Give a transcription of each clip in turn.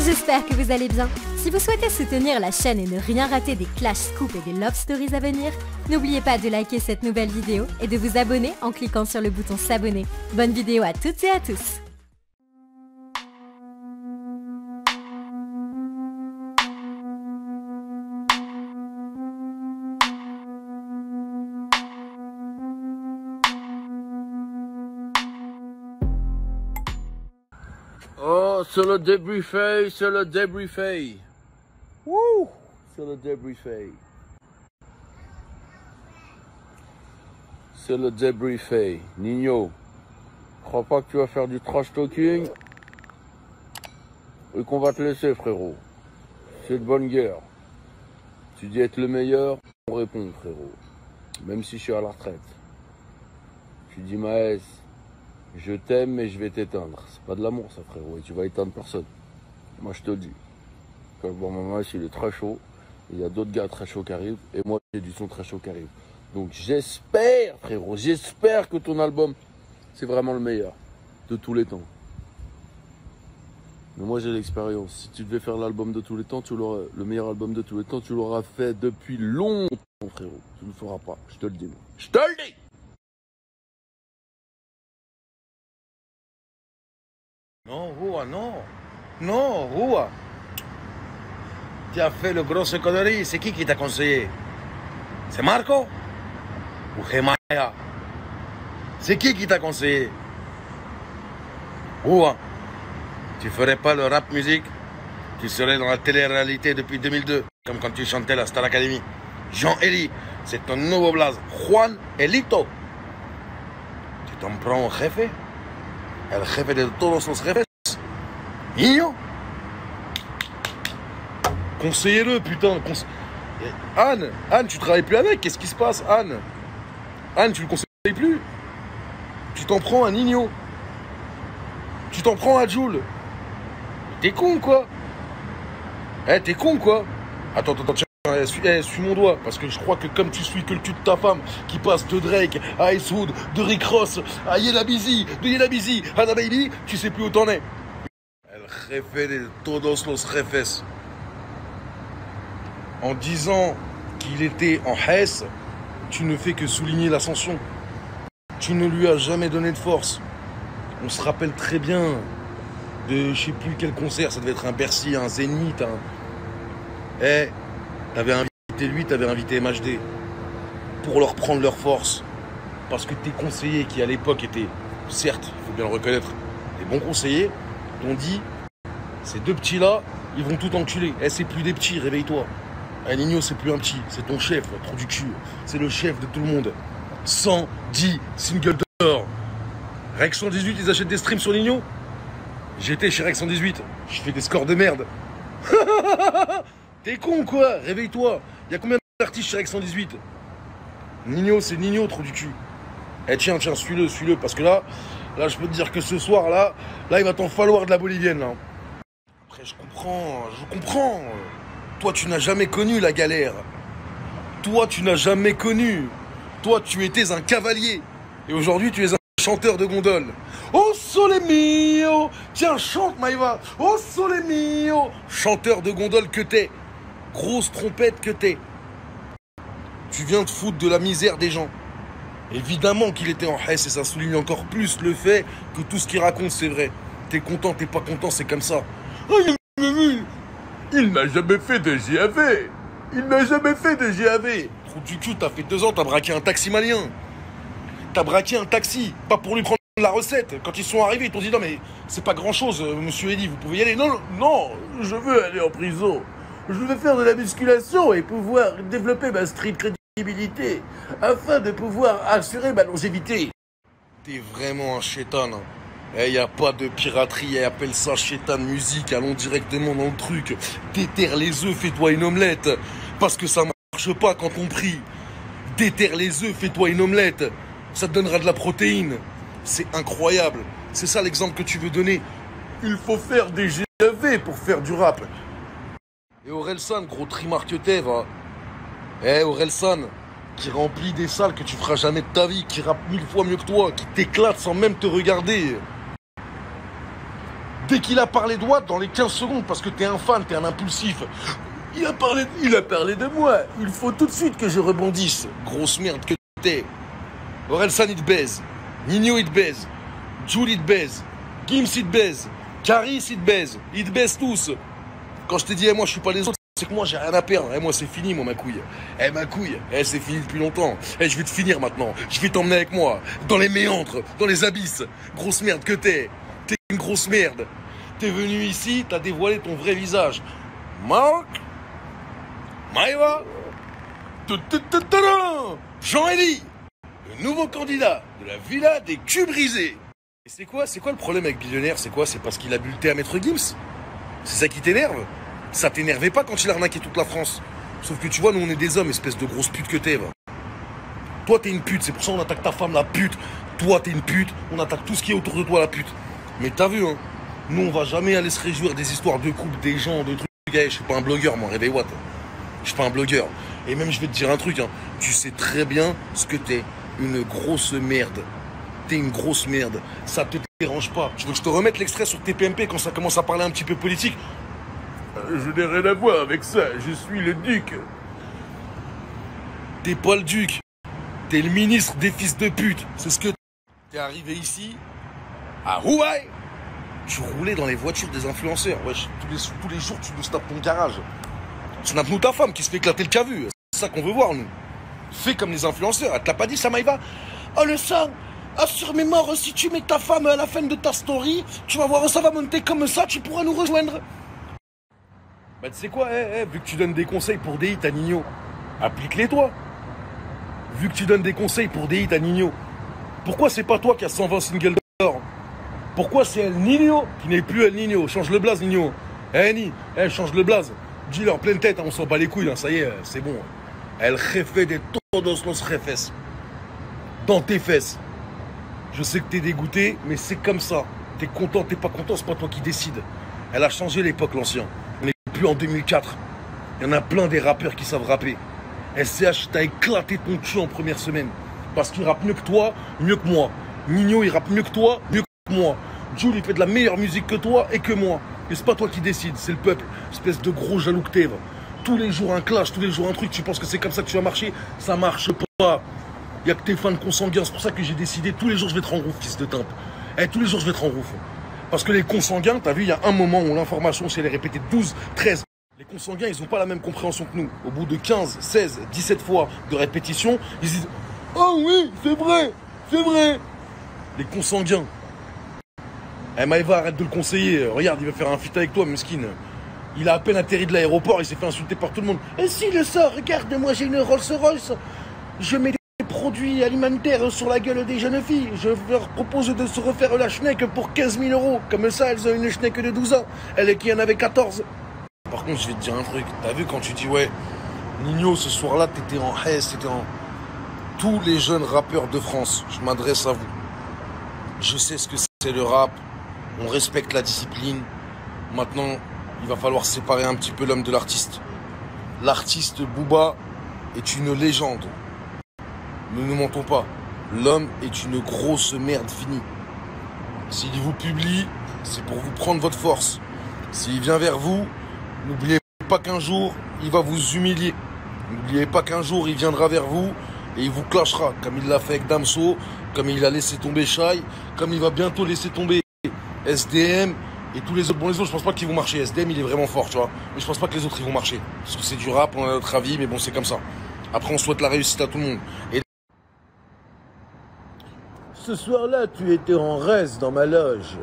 J'espère que vous allez bien. Si vous souhaitez soutenir la chaîne et ne rien rater des Clash Scoop et des Love Stories à venir, n'oubliez pas de liker cette nouvelle vidéo et de vous abonner en cliquant sur le bouton s'abonner. Bonne vidéo à toutes et à tous. Oh, c'est le débriefé, c'est le débriefé. Wouh, c'est le débriefé. C'est le débriefé. Nino, crois pas que tu vas faire du trash talking et qu'on va te laisser, frérot. C'est de bonne guerre. Tu dis être le meilleur, on répond, frérot. Même si je suis à la retraite. Tu dis, Maës, je t'aime, mais je vais t'éteindre. C'est pas de l'amour, ça, frérot. Et tu vas éteindre personne. Moi, je te le dis. Quand je vois ma maman, il est très chaud. Il y a d'autres gars très chauds qui arrivent. Et moi, j'ai du son très chaud qui arrive. Donc, j'espère, frérot, j'espère que ton album, c'est vraiment le meilleur de tous les temps. Mais moi, j'ai l'expérience. Si tu devais faire l'album de tous les temps, le meilleur album de tous les temps, tu l'auras fait depuis longtemps, frérot. Tu ne le feras pas. Je te le dis, moi. Je te le dis! Non, Rua, non. Non, Rua. Tu as fait le grosse connerie. C'est qui t'a conseillé? C'est Marco? Ou Gemaya? C'est qui t'a conseillé? Rua, tu ferais pas le rap musique? Tu serais dans la télé-réalité depuis 2002, comme quand tu chantais la Star Academy. Jean-Élie, c'est ton nouveau blaze. Juan Elito. Tu t'en prends au jefe? El jefe de todos los jefes. Niño. Conseillez-le, putain. Anne, tu travailles plus avec. Qu'est-ce qui se passe, Anne? Anne, tu le conseilles plus. Tu t'en prends à Nino. Tu t'en prends à Jules. T'es con, quoi. T'es con, quoi. Attends, tiens, suis mon doigt. Parce que je crois que comme tu suis que le cul de ta femme, qui passe de Drake à Icewood, de Rick Ross à Yella Busy, de Yella Busy à Da Baby, tu sais plus où t'en es. El jefe de todos los jefes. En disant qu'il était en Hesse, tu ne fais que souligner l'ascension. Tu ne lui as jamais donné de force. On se rappelle très bien de je sais plus quel concert, ça devait être un Bercy, un Zénith, t'avais invité lui, t'avais invité MHD pour leur prendre leur force. Parce que tes conseillers qui à l'époque étaient, certes, il faut bien le reconnaître, des bons conseillers, t'ont dit, ces deux petits-là, ils vont tout enculer. C'est plus des petits, réveille-toi. Nino, c'est plus un petit, c'est ton chef, trou du cul. C'est le chef de tout le monde. 110 singles d'or. Rex 118, ils achètent des streams sur Nino. J'étais chez Rex 118, je fais des scores de merde. T'es con, quoi? Réveille-toi. Il y a combien d'artistes chez Rex 118? Nino, c'est Nino, trou du cul. Tiens, suis-le, parce que là, je peux te dire que ce soir, là, il va t'en falloir de la bolivienne, là. Après, je comprends. Toi, tu n'as jamais connu la galère. Toi, tu n'as jamais connu. Toi, tu étais un cavalier. Et aujourd'hui, tu es un chanteur de gondole. Oh, sole mio. Tiens, chante, Maïva. Oh, sole mio. Chanteur de gondole que t'es. Grosse trompette que t'es. Tu viens te foutre de la misère des gens. Évidemment qu'il était en Hesse et ça souligne encore plus le fait que tout ce qu'il raconte, c'est vrai. T'es content, t'es pas content, c'est comme ça. Il n'a jamais fait de GAV. Trou du cul, t'as fait 2 ans, t'as braqué un taxi malien. T'as braqué un taxi, pas pour lui prendre la recette. Quand ils sont arrivés, ils t'ont dit non mais c'est pas grand chose, monsieur Eddy, vous pouvez y aller. Non, je veux aller en prison. Je veux faire de la musculation et pouvoir développer ma street crédibilité afin de pouvoir assurer ma longévité. T'es vraiment un chétan. Y a pas de piraterie, appelle ça chétan musique, allons directement dans le truc. Déterre les œufs, fais-toi une omelette. Parce que ça marche pas quand on prie. Déterre les œufs, fais-toi une omelette. Ça te donnera de la protéine. C'est incroyable. C'est ça l'exemple que tu veux donner. Il faut faire des GAV pour faire du rap. Et Orelsan, gros trimar que t'es, va. Orelsan, qui remplit des salles que tu feras jamais de ta vie, qui rappe 1000 fois mieux que toi, qui t'éclate sans même te regarder. Dès qu'il a parlé de Watt, dans les 15 secondes, parce que t'es un fan, t'es un impulsif, il a parlé de moi. Il faut tout de suite que je rebondisse. Grosse merde que t'es. Orelsan, il te baise. Nino, il te baise. Jules, il te baise. Gims, il te baise. Caris, il te baise. Ils te baisent tous. Quand je t'ai dit, moi, je suis pas les autres, c'est que moi, j'ai rien à perdre. Moi, c'est fini, moi, ma couille. Ma couille, c'est fini depuis longtemps. Je vais te finir maintenant. Je vais t'emmener avec moi. Dans les méandres, dans les abysses. Grosse merde que t'es. T'es une grosse merde. T'es venu ici, t'as dévoilé ton vrai visage. Marc Maïva Jean-Élie, le nouveau candidat de la villa des culs brisés. Et c'est quoi le problème avec Billionnaire? C'est quoi? C'est parce qu'il a bu le thé à Maître Gims? C'est ça qui t'énerve? Ça t'énervait pas quand il a arnaqué toute la France? Sauf que tu vois, nous on est des hommes, espèce de grosse pute que t'es, va. Toi t'es une pute, c'est pour ça qu'on attaque ta femme la pute. Toi t'es une pute, on attaque tout ce qui est autour de toi la pute. Mais t'as vu, hein? Nous on va jamais aller se réjouir des histoires de couple, des gens, de trucs. Je suis pas un blogueur, moi, réveille Watt. Je suis pas un blogueur. Et même je vais te dire un truc, hein. Tu sais très bien ce que t'es. Une grosse merde. T'es une grosse merde. Ça te dérange pas. Tu veux que je te remette l'extrait sur TPMP quand ça commence à parler un petit peu politique? Je n'ai rien à voir avec ça. Je suis le duc. T'es pas le duc. T'es le ministre des fils de pute. C'est ce que t'es arrivé ici à Roubaix. Tu roulais dans les voitures des influenceurs. Wesh, tous les jours, tu nous tapes ton garage. Snap-nous ta femme qui se fait éclater le cavu. C'est ça qu'on veut voir, nous. Fais comme les influenceurs. Elle te l'a pas dit, ça, Maïva? Oh, le sang. Ah, sur mes morts, si tu mets ta femme à la fin de ta story, tu vas voir, ça va monter comme ça, tu pourras nous rejoindre. Bah, tu sais quoi, vu que tu donnes des conseils pour des hits à Nino, applique-les, toi. Vu que tu donnes des conseils pour des hits à Nino, pourquoi c'est pas toi qui as 120 singles d'or? Pourquoi c'est El Nino qui n'est plus El Nino? Change le blaze, Nino. Ni, change le blaze. Dis-leur en pleine tête, on s'en bat les couilles, ça y est, c'est bon. El jefe de todos los jefes. Dans tes fesses. Je sais que t'es dégoûté, mais c'est comme ça. T'es content, t'es pas content, c'est pas toi qui décide. Elle a changé l'époque, l'ancien. On n'est plus en 2004. Il y en a plein des rappeurs qui savent rapper. SCH, t'as éclaté ton cul en première semaine. Parce qu'il rappe mieux que toi, mieux que moi. Nino, il rappe mieux que toi, mieux que moi. Jules, il fait de la meilleure musique que toi et que moi. Mais c'est pas toi qui décide, c'est le peuple. Espèce de gros jaloux que t'es. Tous les jours un clash, tous les jours un truc. Tu penses que c'est comme ça que tu vas marcher? Ça marche pas. Il n'y a que tes fans consanguins. C'est pour ça que j'ai décidé, tous les jours je vais te rendre ouf, fils de timpe. Tous les jours je vais te rendre ouf. Parce que les consanguins, t'as vu, il y a un moment où l'information, si elle est répétée 12, 13, les consanguins, ils n'ont pas la même compréhension que nous. Au bout de 15, 16, 17 fois de répétition, ils disent « Oh oui, c'est vrai, c'est vrai !» Les consanguins. Maïva, arrête de le conseiller. Regarde, il va faire un feat avec toi, mesquine. Il a à peine atterri de l'aéroport, il s'est fait insulter par tout le monde. Et si le sort, regarde, moi j'ai une Rolls-Royce. Je mets des produits alimentaires sur la gueule des jeunes filles. Je leur propose de se refaire la schneck pour 15 000 €. Comme ça, elles ont une schneck de 12 ans. Elle qui en avait 14. Par contre, je vais te dire un truc. T'as vu quand tu dis, ouais, Nino, ce soir-là, t'étais en haisse, t'étais en... Tous les jeunes rappeurs de France, je m'adresse à vous. Je sais ce que c'est le rap. On respecte la discipline. Maintenant, il va falloir séparer un petit peu l'homme de l'artiste. L'artiste Booba est une légende. Ne nous mentons pas. L'homme est une grosse merde finie. S'il vous publie, c'est pour vous prendre votre force. S'il vient vers vous, n'oubliez pas qu'un jour, il va vous humilier. N'oubliez pas qu'un jour, il viendra vers vous et il vous clashera, comme il l'a fait avec Damso, comme il a laissé tomber Shai, comme il va bientôt laisser tomber SDM et tous les autres. Bon, les autres, je pense pas qu'ils vont marcher. SDM, il est vraiment fort, tu vois. Mais je pense pas que les autres, ils vont marcher. Parce que c'est du rap, on a notre avis, mais bon, c'est comme ça. Après, on souhaite la réussite à tout le monde. Et ce soir-là, tu étais en reste dans ma loge.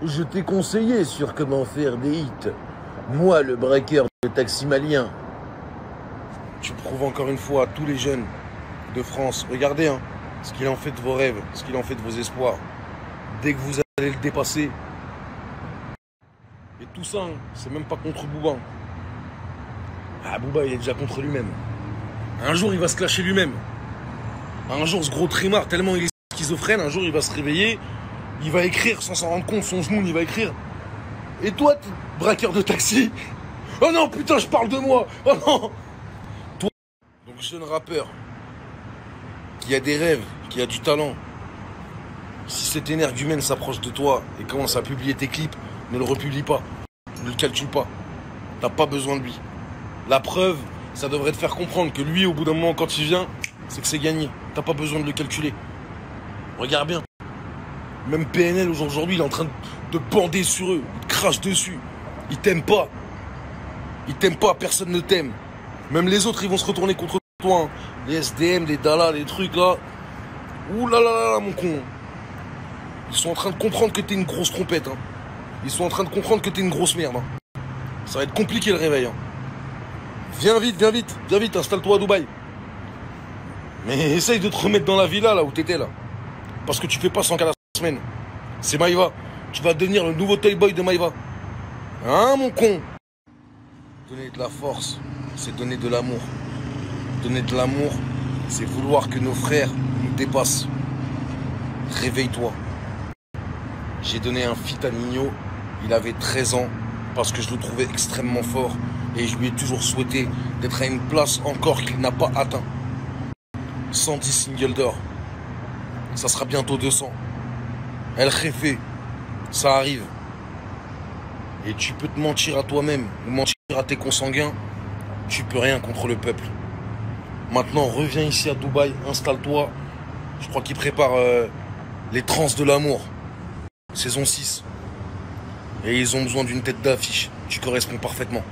Je t'ai conseillé sur comment faire des hits. Moi, le breaker de taxi malien. Tu prouves encore une fois à tous les jeunes de France, regardez, hein, ce qu'il en fait de vos rêves, ce qu'il en fait de vos espoirs. Dès que vous allez le dépasser. Et tout ça, hein, c'est même pas contre Booba. Ah, Booba, il est déjà contre lui-même. Un jour, il va se clasher lui-même. Un jour, ce gros trimard, tellement il est schizophrène, un jour, il va se réveiller, il va écrire sans s'en rendre compte, son genou, il va écrire. Et toi, braqueur de taxi? Oh non, putain, je parle de moi. Oh non. Toi, donc jeune rappeur, qui a des rêves, qui a du talent, si cet énergumène s'approche de toi et commence à publier tes clips, Ne le republie pas. Ne le calcule pas. T'as pas besoin de lui. La preuve, ça devrait te faire comprendre que lui, au bout d'un moment, quand il vient, c'est que c'est gagné. T'as pas besoin de le calculer. Regarde bien. Même PNL aujourd'hui, il est en train de bander sur eux. Il te crache dessus. Il t'aime pas. Il t'aime pas, personne ne t'aime. Même les autres, ils vont se retourner contre toi. Hein. Les SDM, les Dala, les trucs là. Ouh là là là là, mon con. Ils sont en train de comprendre que t'es une grosse trompette. Hein. Ils sont en train de comprendre que t'es une grosse merde. Hein. Ça va être compliqué le réveil. Hein. Viens vite, installe-toi à Dubaï. Mais essaye de te remettre dans la villa là où t'étais là. Parce que tu fais pas 100 cas la semaine. C'est Maïva. Tu vas devenir le nouveau toy boy de Maïva. Hein, mon con? Donner de la force, c'est donner de l'amour. Donner de l'amour, c'est vouloir que nos frères nous dépassent. Réveille-toi. J'ai donné un feat à Nino, il avait 13 ans, parce que je le trouvais extrêmement fort. Et je lui ai toujours souhaité d'être à une place encore qu'il n'a pas atteint. 110 singles d'or. Ça sera bientôt 200. El Jefe, ça arrive. Et tu peux te mentir à toi-même ou mentir à tes consanguins. Tu peux rien contre le peuple. Maintenant, reviens ici à Dubaï, installe-toi. Je crois qu'ils préparent les trans de l'amour. Saison 6. Et ils ont besoin d'une tête d'affiche. Tu corresponds parfaitement.